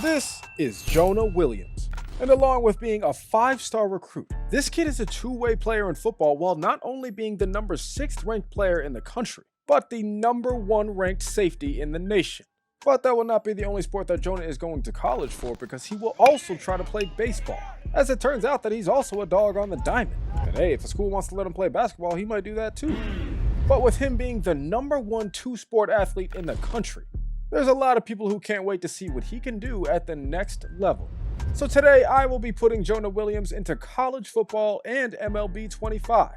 This is Jonah Williams, and along with being a five-star recruit, this kid is a two-way player in football while not only being the number 6th ranked player in the country, but the number 1 ranked safety in the nation. But that will not be the only sport that Jonah is going to college for, because he will also try to play baseball, as it turns out that he's also a dog on the diamond. And hey, if a school wants to let him play basketball, he might do that too. But with him being the number 1 two-sport athlete in the country, there's a lot of people who can't wait to see what he can do at the next level. So today I will be putting Jonah Williams into college football and MLB 25.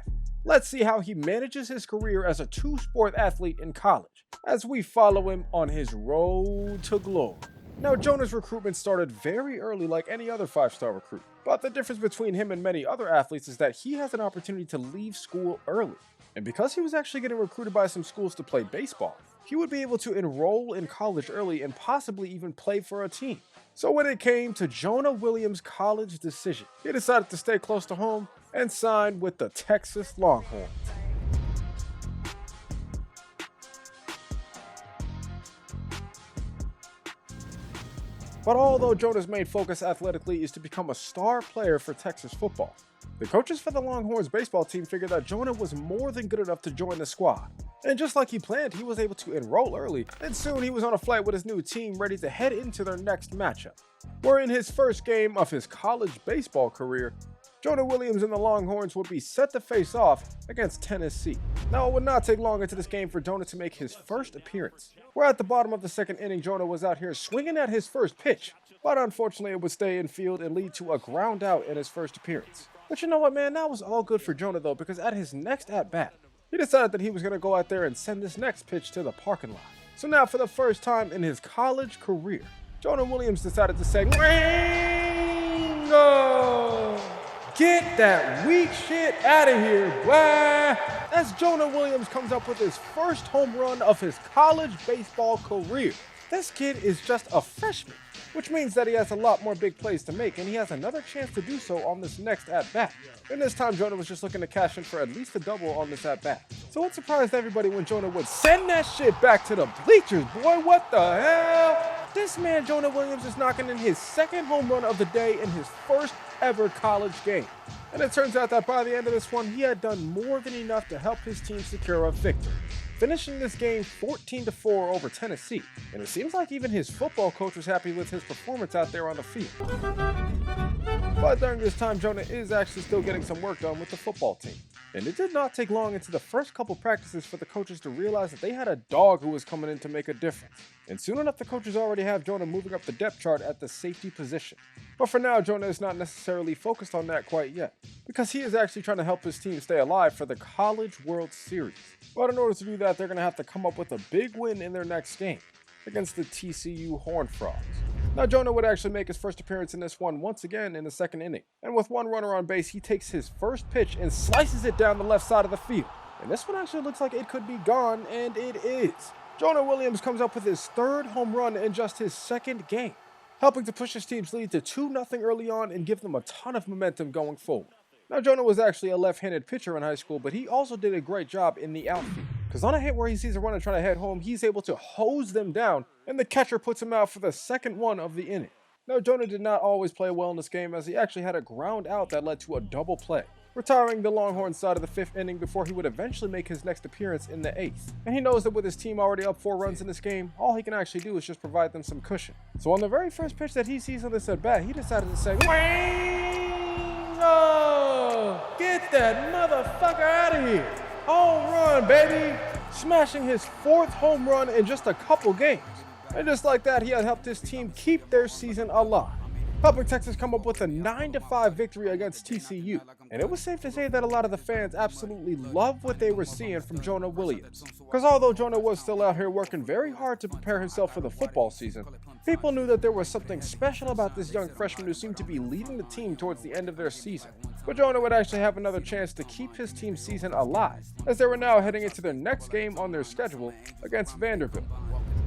Let's see how he manages his career as a two-sport athlete in college, as we follow him on his road to glory. Now, Jonah's recruitment started very early like any other 5-star recruit, but the difference between him and many other athletes is that he has an opportunity to leave school early. And because he was actually getting recruited by some schools to play baseball, he would be able to enroll in college early and possibly even play for a team. So when it came to Jonah Williams' college decision, he decided to stay close to home and sign with the Texas Longhorns. But although Jonah's main focus athletically is to become a star player for Texas football, the coaches for the Longhorns baseball team figured that Jonah was more than good enough to join the squad. And just like he planned, he was able to enroll early, and soon he was on a flight with his new team ready to head into their next matchup. Where in his first game of his college baseball career, Jonah Williams and the Longhorns would be set to face off against Tennessee. Now, it would not take long into this game for Jonah to make his first appearance. Where at the bottom of the second inning, Jonah was out here swinging at his first pitch, but unfortunately it would stay in field and lead to a ground out in his first appearance. But you know what, man, that was all good for Jonah though, because at his next at-bat, he decided that he was going to go out there and send this next pitch to the parking lot. So now, for the first time in his college career, Jonah Williams decided to say, "Ringo! Get that weak shit out of here, boy!" As Jonah Williams comes up with his first home run of his college baseball career. This kid is just a freshman, which means that he has a lot more big plays to make, and he has another chance to do so on this next at-bat. And this time, Jonah was just looking to cash in for at least a double on this at-bat. So it surprised everybody when Jonah would send that shit back to the bleachers, boy, what the hell? This man, Jonah Williams, is knocking in his second home run of the day in his first ever college game. And it turns out that by the end of this one, he had done more than enough to help his team secure a victory, finishing this game 14-4 over Tennessee. And it seems like even his football coach was happy with his performance out there on the field. But during this time, Jonah is actually still getting some work done with the football team. And it did not take long into the first couple practices for the coaches to realize that they had a dog who was coming in to make a difference. And soon enough, the coaches already have Jonah moving up the depth chart at the safety position. But for now, Jonah is not necessarily focused on that quite yet, because he is actually trying to help his team stay alive for the College World Series. But in order to do that, they're going to have to come up with a big win in their next game against the TCU Horned Frogs. Now, Jonah would actually make his first appearance in this one once again in the second inning. And with one runner on base, he takes his first pitch and slices it down the left side of the field. And this one actually looks like it could be gone, and it is. Jonah Williams comes up with his third home run in just his second game, helping to push his team's lead to 2-0 early on and give them a ton of momentum going forward. Now, Jonah was actually a left-handed pitcher in high school, but he also did a great job in the outfield. Because on a hit where he sees a runner trying to head home, he's able to hose them down, and the catcher puts him out for the second one of the inning. Now, Jonah did not always play well in this game, as he actually had a ground out that led to a double play, retiring the Longhorns side of the 5th inning before he would eventually make his next appearance in the 8th. And he knows that with his team already up 4 runs in this game, all he can actually do is just provide them some cushion. So on the very first pitch that he sees on this at-bat, he decided to say, "Ringo! Get that motherfucker out of here! Home run, baby!" Smashing his 4th home run in just a couple games. And just like that, he had helped his team keep their season alive, helping Texas come up with a 9-5 victory against TCU. And it was safe to say that a lot of the fans absolutely loved what they were seeing from Jonah Williams. Because although Jonah was still out here working very hard to prepare himself for the football season, people knew that there was something special about this young freshman who seemed to be leading the team towards the end of their season. But Jonah would actually have another chance to keep his team's season alive, as they were now heading into their next game on their schedule against Vanderbilt.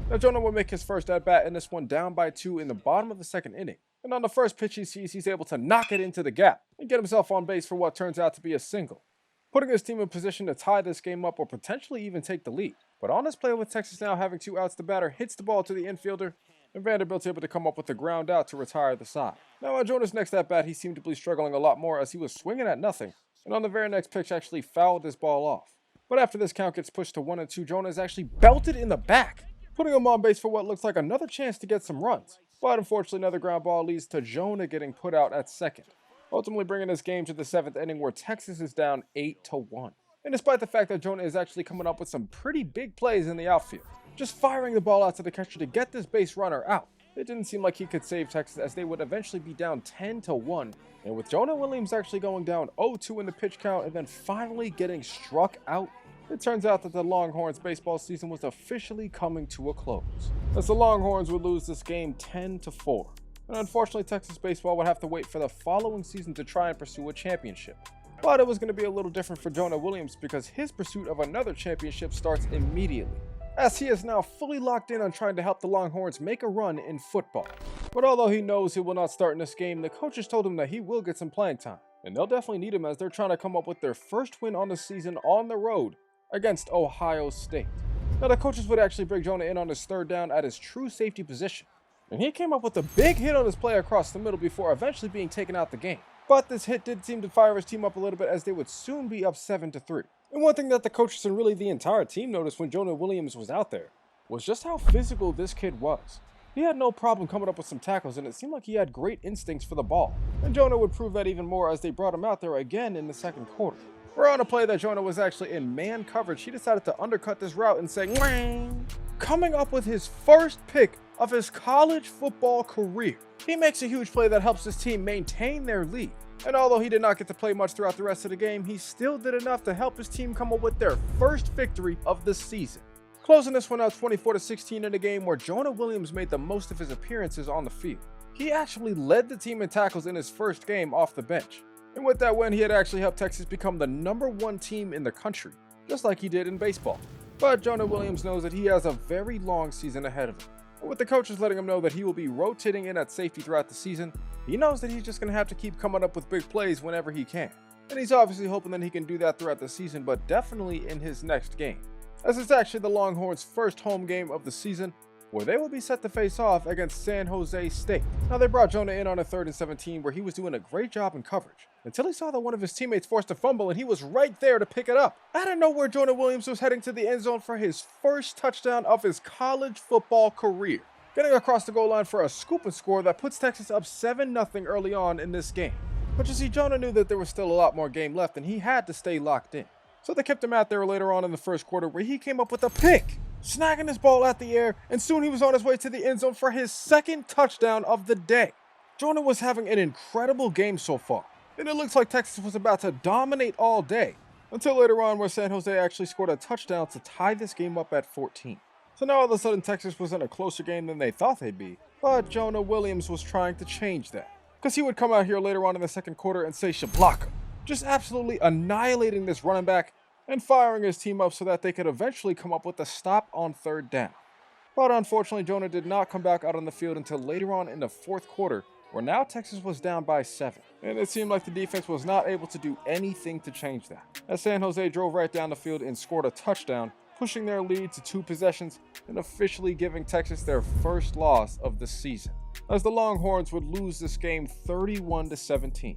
Now, Jonah would make his first at-bat in this one down by 2 in the bottom of the second inning. And on the first pitch he sees, he's able to knock it into the gap and get himself on base for what turns out to be a single, putting his team in position to tie this game up or potentially even take the lead. But on this play with Texas now having 2 outs, the batter hits the ball to the infielder, and Vanderbilt's able to come up with a ground out to retire the side. Now on Jonah's next at-bat, he seemed to be struggling a lot more as he was swinging at nothing, and on the very next pitch actually fouled this ball off. But after this count gets pushed to 1-2, Jonah is actually belted in the back, putting him on base for what looks like another chance to get some runs. But unfortunately, another ground ball leads to Jonah getting put out at second, ultimately bringing this game to the 7th inning where Texas is down 8-1. And despite the fact that Jonah is actually coming up with some pretty big plays in the outfield, just firing the ball out to the catcher to get this base runner out, it didn't seem like he could save Texas as they would eventually be down 10-1. And with Jonah Williams actually going down 0-2 in the pitch count and then finally getting struck out, it turns out that the Longhorns baseball season was officially coming to a close, as the Longhorns would lose this game 10-4. And unfortunately, Texas baseball would have to wait for the following season to try and pursue a championship. But it was going to be a little different for Jonah Williams because his pursuit of another championship starts immediately, as he is now fully locked in on trying to help the Longhorns make a run in football. But although he knows he will not start in this game, the coaches told him that he will get some playing time, and they'll definitely need him as they're trying to come up with their first win on the season on the road against Ohio State. Now the coaches would actually bring Jonah in on his third down at his true safety position, and he came up with a big hit on his play across the middle before eventually being taken out the game. But this hit did seem to fire his team up a little bit as they would soon be up 7-3. And one thing that the coaches and really the entire team noticed when Jonah Williams was out there was just how physical this kid was. He had no problem coming up with some tackles, and it seemed like he had great instincts for the ball. And Jonah would prove that even more as they brought him out there again in the second quarter. Where on a play that Jonah was actually in man coverage, he decided to undercut this route and say, "Wang!" Coming up with his first pick of his college football career. He makes a huge play that helps his team maintain their lead. And although he did not get to play much throughout the rest of the game, he still did enough to help his team come up with their first victory of the season, closing this one out 24-16 in a game where Jonah Williams made the most of his appearances on the field. He actually led the team in tackles in his first game off the bench. And with that win, he had actually helped Texas become the #1 team in the country, just like he did in baseball. But Jonah Williams knows that he has a very long season ahead of him. And with the coaches letting him know that he will be rotating in at safety throughout the season, he knows that he's just going to have to keep coming up with big plays whenever he can. And he's obviously hoping that he can do that throughout the season, but definitely in his next game, as it's actually the Longhorns' first home game of the season, where they will be set to face off against San Jose State. Now they brought Jonah in on a 3rd and 17 where he was doing a great job in coverage, until he saw that one of his teammates forced a fumble and he was right there to pick it up. Out of nowhere, Jonah Williams was heading to the end zone for his first touchdown of his college football career, getting across the goal line for a scoop and score that puts Texas up 7-0 early on in this game. But you see, Jonah knew that there was still a lot more game left and he had to stay locked in. So they kept him out there later on in the first quarter where he came up with a pick, snagging his ball out the air, and soon he was on his way to the end zone for his second touchdown of the day. Jonah was having an incredible game so far, and it looks like Texas was about to dominate all day, until later on where San Jose actually scored a touchdown to tie this game up at 14. So now all of a sudden Texas was in a closer game than they thought they'd be, but Jonah Williams was trying to change that, because he would come out here later on in the second quarter and say shablaka, just absolutely annihilating this running back and firing his team up so that they could eventually come up with a stop on 3rd down. But unfortunately, Jonah did not come back out on the field until later on in the 4th quarter, where now Texas was down by 7. And it seemed like the defense was not able to do anything to change that, as San Jose drove right down the field and scored a touchdown, pushing their lead to 2 possessions and officially giving Texas their first loss of the season, as the Longhorns would lose this game 31-17.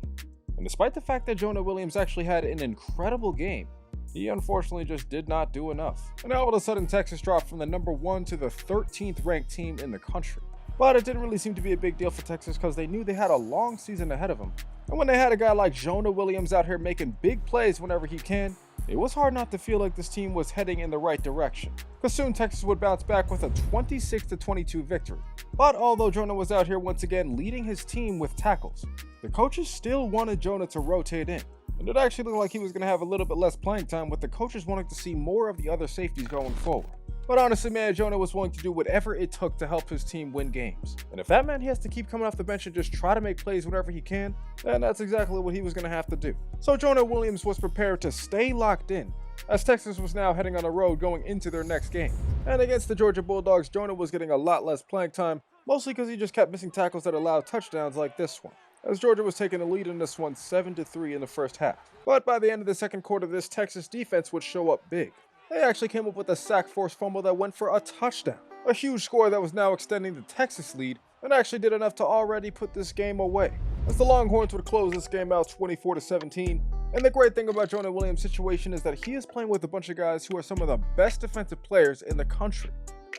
And despite the fact that Jonah Williams actually had an incredible game, he unfortunately just did not do enough. And now all of a sudden Texas dropped from the #1 to the 13th ranked team in the country. But it didn't really seem to be a big deal for Texas because they knew they had a long season ahead of them. And when they had a guy like Jonah Williams out here making big plays whenever he can, it was hard not to feel like this team was heading in the right direction, because soon Texas would bounce back with a 26-22 victory. But although Jonah was out here once again leading his team with tackles, the coaches still wanted Jonah to rotate in. And it actually looked like he was going to have a little bit less playing time, with the coaches wanting to see more of the other safeties going forward. But honestly, man, Jonah was willing to do whatever it took to help his team win games. And if that meant he has to keep coming off the bench and just try to make plays whenever he can, then that's exactly what he was going to have to do. So Jonah Williams was prepared to stay locked in, as Texas was now heading on the road going into their next game. And against the Georgia Bulldogs, Jonah was getting a lot less playing time, mostly because he just kept missing tackles that allowed touchdowns like this one, as Georgia was taking the lead in this one 7-3 in the first half. But by the end of the second quarter, this Texas defense would show up big. They actually came up with a sack force fumble that went for a touchdown, a huge score that was now extending the Texas lead and actually did enough to already put this game away, as the Longhorns would close this game out 24-17. And the great thing about Jonah Williams' situation is that he is playing with a bunch of guys who are some of the best defensive players in the country.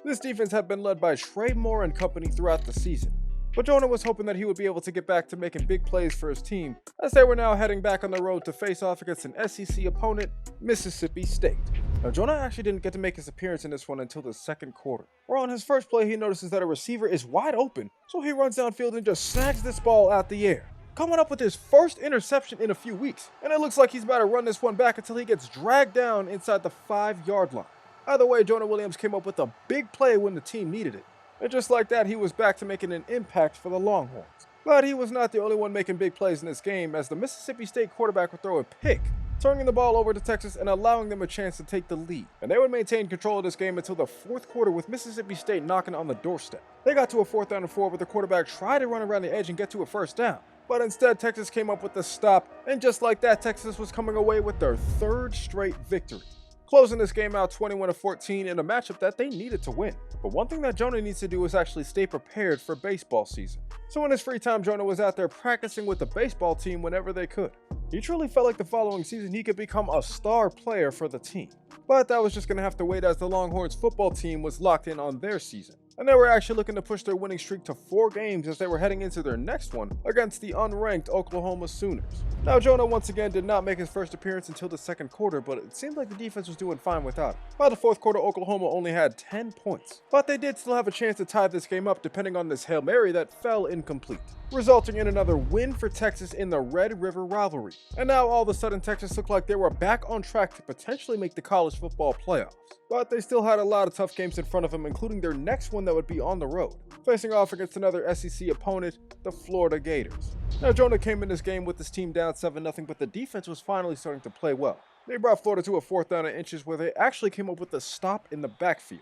This defense had been led by Trey Moore and company throughout the season, but Jonah was hoping that he would be able to get back to making big plays for his team, as they were now heading back on the road to face off against an SEC opponent, Mississippi State. Now, Jonah actually didn't get to make his appearance in this one until the second quarter, where on his first play he notices that a receiver is wide open, so he runs downfield and just snags this ball out the air, coming up with his first interception in a few weeks, and it looks like he's about to run this one back until he gets dragged down inside the 5-yard line. Either way, Jonah Williams came up with a big play when the team needed it, and just like that, he was back to making an impact for the Longhorns. But he was not the only one making big plays in this game, as the Mississippi State quarterback would throw a pick, turning the ball over to Texas and allowing them a chance to take the lead. And they would maintain control of this game until the fourth quarter, with Mississippi State knocking on the doorstep. They got to a 4th down and 4, but the quarterback tried to run around the edge and get to a first down. But instead, Texas came up with the stop, and just like that, Texas was coming away with their 3rd straight victory, closing this game out 21-14 in a matchup that they needed to win. But one thing that Jonah needs to do is actually stay prepared for baseball season. So in his free time, Jonah was out there practicing with the baseball team whenever they could. He truly felt like the following season he could become a star player for the team. But that was just going to have to wait, as the Longhorns football team was locked in on their season, and they were actually looking to push their winning streak to 4 games as they were heading into their next one against the unranked Oklahoma Sooners. Now, Jonah once again did not make his first appearance until the second quarter, but it seemed like the defense was doing fine without him. By the fourth quarter, Oklahoma only had 10 points, but they did still have a chance to tie this game up depending on this Hail Mary that fell incomplete, resulting in another win for Texas in the Red River rivalry. And now all of a sudden, Texas looked like they were back on track to potentially make the college football playoffs. But they still had a lot of tough games in front of them, including their next one that would be on the road, facing off against another SEC opponent, the Florida Gators. Now, Jonah came in this game with his team down 7-0, but the defense was finally starting to play well. They brought Florida to a 4th down and inches, where they actually came up with a stop in the backfield.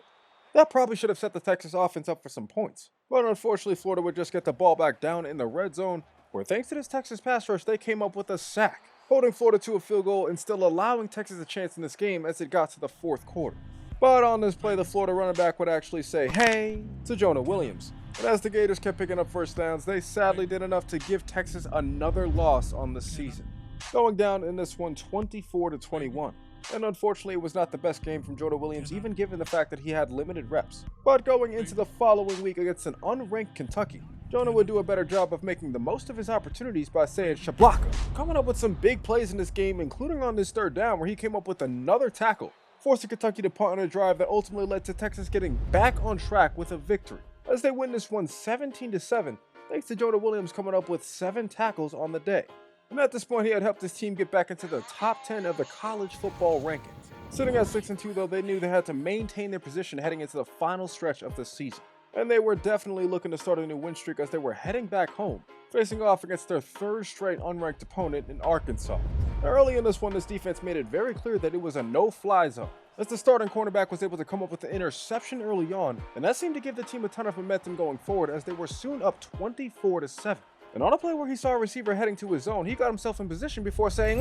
That probably should have set the Texas offense up for some points, but unfortunately Florida would just get the ball back down in the red zone, where thanks to this Texas pass rush, they came up with a sack, holding Florida to a field goal and still allowing Texas a chance in this game as it got to the 4th quarter. But on this play, the Florida running back would actually say, "Hey," to Jonah Williams. And as the Gators kept picking up first downs, they sadly did enough to give Texas another loss on the season, going down in this one 24-21. And unfortunately, it was not the best game from Jonah Williams, even given the fact that he had limited reps. But going into the following week against an unranked Kentucky, Jonah would do a better job of making the most of his opportunities by saying shablaka, coming up with some big plays in this game, including on this 3rd down where he came up with another tackle, forcing Kentucky to punt on a drive that ultimately led to Texas getting back on track with a victory, as they win this one 17-7, thanks to Jonah Williams coming up with 7 tackles on the day. And at this point, he had helped his team get back into the top 10 of the college football rankings. Sitting at 6-2, though, they knew they had to maintain their position heading into the final stretch of the season. And they were definitely looking to start a new win streak as they were heading back home, facing off against their 3rd straight unranked opponent in Arkansas. Now, early in this one, this defense made it very clear that it was a no-fly zone, as the starting cornerback was able to come up with the interception early on, and that seemed to give the team a ton of momentum going forward, as they were soon up 24-7. And on a play where he saw a receiver heading to his zone, he got himself in position before saying,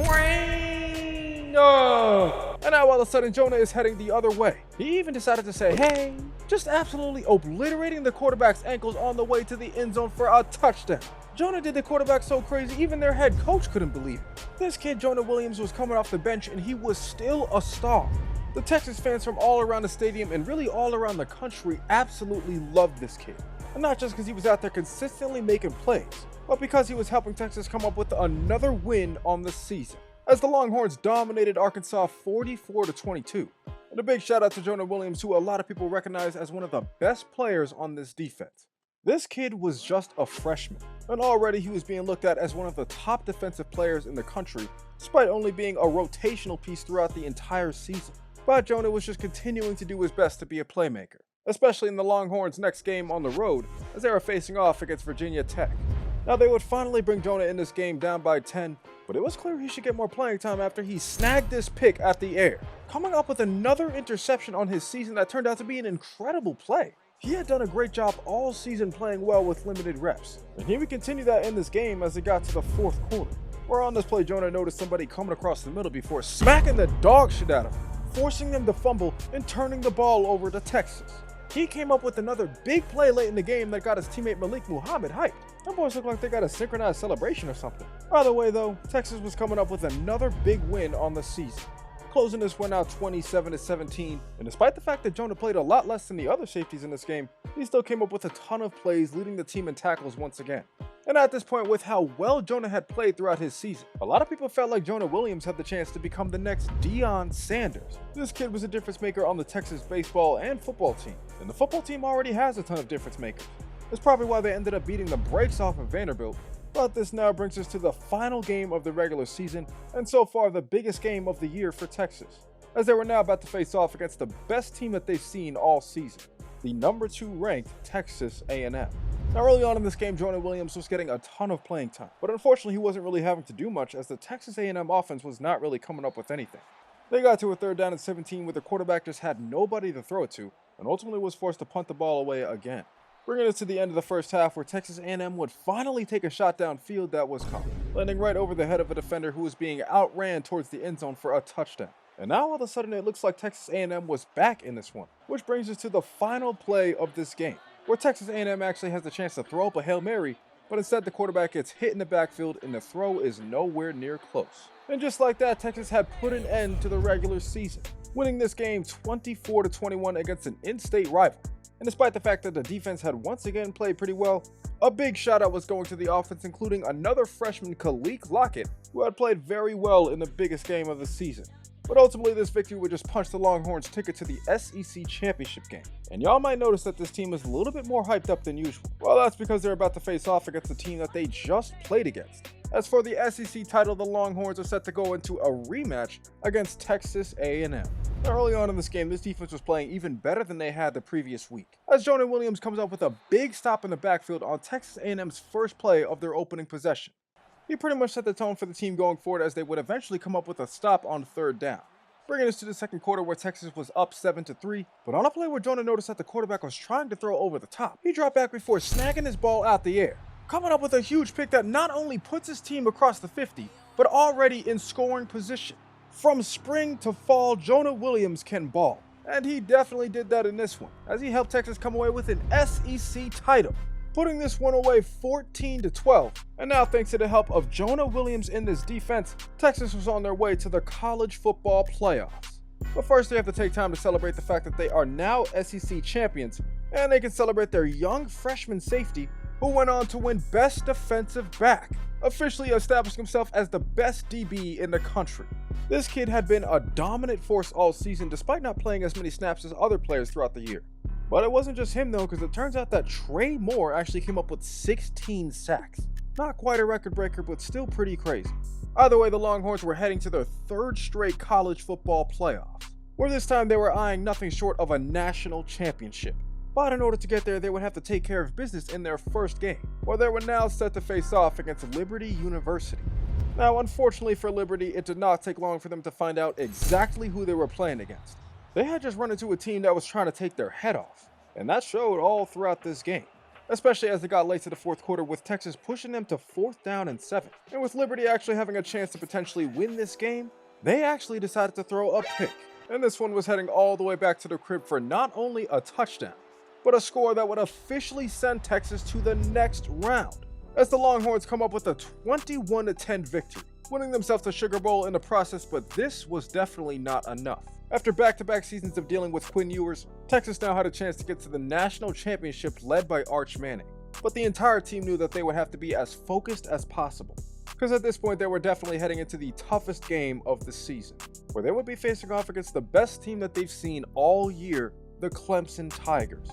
"No!" And now all of a sudden, Jonah is heading the other way. He even decided to say, "Hey," just absolutely obliterating the quarterback's ankles on the way to the end zone for a touchdown. Jonah did the quarterback so crazy, even their head coach couldn't believe it. This kid, Jonah Williams, was coming off the bench, and he was still a star. The Texas fans from all around the stadium and really all around the country absolutely loved this kid. And not just because he was out there consistently making plays, but because he was helping Texas come up with another win on the season, as the Longhorns dominated Arkansas 44-22. And a big shout out to Jonah Williams, who a lot of people recognize as one of the best players on this defense. This kid was just a freshman, and already he was being looked at as one of the top defensive players in the country, despite only being a rotational piece throughout the entire season. But Jonah was just continuing to do his best to be a playmaker, especially in the Longhorns' next game on the road, as they were facing off against Virginia Tech. Now, they would finally bring Jonah in this game down by 10, but it was clear he should get more playing time after he snagged this pick at the air, coming up with another interception on his season that turned out to be an incredible play. He had done a great job all season playing well with limited reps, and he would continue that in this game as it got to the 4th quarter, where on this play Jonah noticed somebody coming across the middle before smacking the dog shit out of him, forcing them to fumble and turning the ball over to Texas. He came up with another big play late in the game that got his teammate Malik Muhammad hyped. Them boys look like they got a synchronized celebration or something. Either way though, Texas was coming up with another big win on the season, closing this one out 27-17, and despite the fact that Jonah played a lot less than the other safeties in this game, he still came up with a ton of plays, leading the team in tackles once again. And at this point, with how well Jonah had played throughout his season, a lot of people felt like Jonah Williams had the chance to become the next Deion Sanders. This kid was a difference maker on the Texas baseball and football team, and the football team already has a ton of difference makers. That's probably why they ended up beating the brakes off of Vanderbilt. But this now brings us to the final game of the regular season, and so far the biggest game of the year for Texas, as they were now about to face off against the best team that they've seen all season, the number 2 ranked Texas A&M. Now early on in this game, Jonah Williams was getting a ton of playing time, but unfortunately he wasn't really having to do much as the Texas A&M offense was not really coming up with anything. They got to a 3rd down and 17 where the quarterback just had nobody to throw it to, and ultimately was forced to punt the ball away again, bringing us to the end of the first half where Texas A&M would finally take a shot downfield that was caught, landing right over the head of a defender who was being outran towards the end zone for a touchdown. And now all of a sudden it looks like Texas A&M was back in this one, which brings us to the final play of this game, where Texas A&M actually has the chance to throw up a Hail Mary, but instead the quarterback gets hit in the backfield and the throw is nowhere near close. And just like that, Texas had put an end to the regular season, winning this game 24-21 against an in-state rival. And despite the fact that the defense had once again played pretty well, a big shout out was going to the offense, including another freshman, Khalik Lockett, who had played very well in the biggest game of the season. But ultimately this victory would just punch the Longhorns' ticket to the SEC championship game. And y'all might notice that this team is a little bit more hyped up than usual. Well, that's because they're about to face off against the team that they just played against. As for the SEC title, the Longhorns are set to go into a rematch against Texas A&M. Now, early on in this game, this defense was playing even better than they had the previous week, as Jonah Williams comes up with a big stop in the backfield on Texas A&M's first play of their opening possession. He pretty much set the tone for the team going forward as they would eventually come up with a stop on 3rd down, bringing us to the second quarter where Texas was up 7-3, but on a play where Jonah noticed that the quarterback was trying to throw over the top, he dropped back before snagging his ball out the air, coming up with a huge pick that not only puts his team across the 50, but already in scoring position. From spring to fall, Jonah Williams can ball, and he definitely did that in this one, as he helped Texas come away with an SEC title, putting this one away 14-12. And now, thanks to the help of Jonah Williams in this defense, Texas was on their way to the college football playoffs. But first, they have to take time to celebrate the fact that they are now SEC champions, and they can celebrate their young freshman safety who went on to win Best Defensive Back, officially establishing himself as the best DB in the country. This kid had been a dominant force all season despite not playing as many snaps as other players throughout the year. But it wasn't just him though, because it turns out that Trey Moore actually came up with 16 sacks. Not quite a record breaker, but still pretty crazy. Either way, the Longhorns were heading to their 3rd straight college football playoffs, where this time they were eyeing nothing short of a national championship. But in order to get there, they would have to take care of business in their first game, where they were now set to face off against Liberty University. Now, unfortunately for Liberty, it did not take long for them to find out exactly who they were playing against. They had just run into a team that was trying to take their head off, and that showed all throughout this game, especially as it got late to the 4th quarter with Texas pushing them to 4th down and 7. And with Liberty actually having a chance to potentially win this game, they actually decided to throw a pick. And this one was heading all the way back to the crib for not only a touchdown, but a score that would officially send Texas to the next round, as the Longhorns come up with a 21-10 victory, winning themselves the Sugar Bowl in the process. But this was definitely not enough. After back-to-back seasons of dealing with Quinn Ewers, Texas now had a chance to get to the national championship led by Arch Manning. But the entire team knew that they would have to be as focused as possible, because at this point they were definitely heading into the toughest game of the season, where they would be facing off against the best team that they've seen all year, the Clemson Tigers.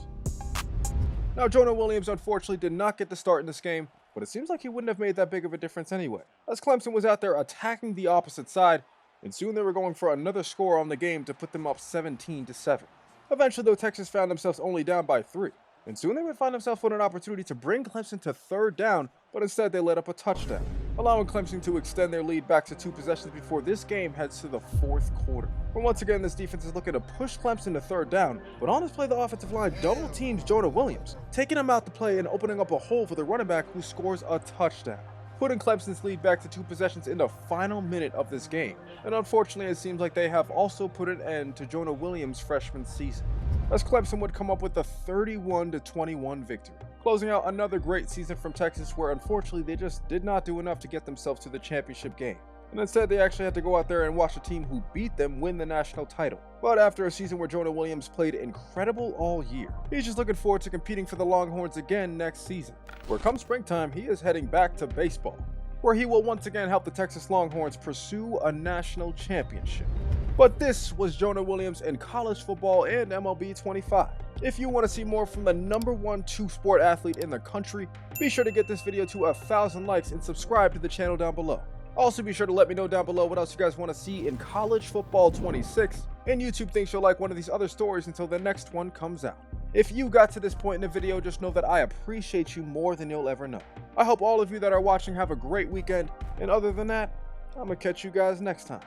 Now, Jonah Williams unfortunately did not get the start in this game, but it seems like he wouldn't have made that big of a difference anyway, as Clemson was out there attacking the opposite side, and soon they were going for another score on the game to put them up 17-7. Eventually, though, Texas found themselves only down by 3, and soon they would find themselves with an opportunity to bring Clemson to 3rd down, but instead they let up a touchdown, allowing Clemson to extend their lead back to 2 possessions before this game heads to the 4th quarter. But once again, this defense is looking to push Clemson to 3rd down, but on this play the offensive line double teams Jonah Williams, taking him out the play and opening up a hole for the running back who scores a touchdown, putting Clemson's lead back to 2 possessions in the final minute of this game. And unfortunately, it seems like they have also put an end to Jonah Williams' freshman season. as Clemson would come up with a 31-21 victory, closing out another great season from Texas, where unfortunately they just did not do enough to get themselves to the championship game. And instead they actually had to go out there and watch a team who beat them win the national title. But after a season where Jonah Williams played incredible all year, he's just looking forward to competing for the Longhorns again next season, where come springtime he is heading back to baseball, where he will once again help the Texas Longhorns pursue a national championship. But this was Jonah Williams in college football and MLB 25. If you want to see more from the #1 two-sport athlete in the country, be sure to get this video to 1,000 likes and subscribe to the channel down below. Also, be sure to let me know down below what else you guys want to see in college football 26, and YouTube thinks you'll like one of these other stories until the next one comes out. If you got to this point in the video, just know that I appreciate you more than you'll ever know. I hope all of you that are watching have a great weekend, and other than that, I'm gonna catch you guys next time.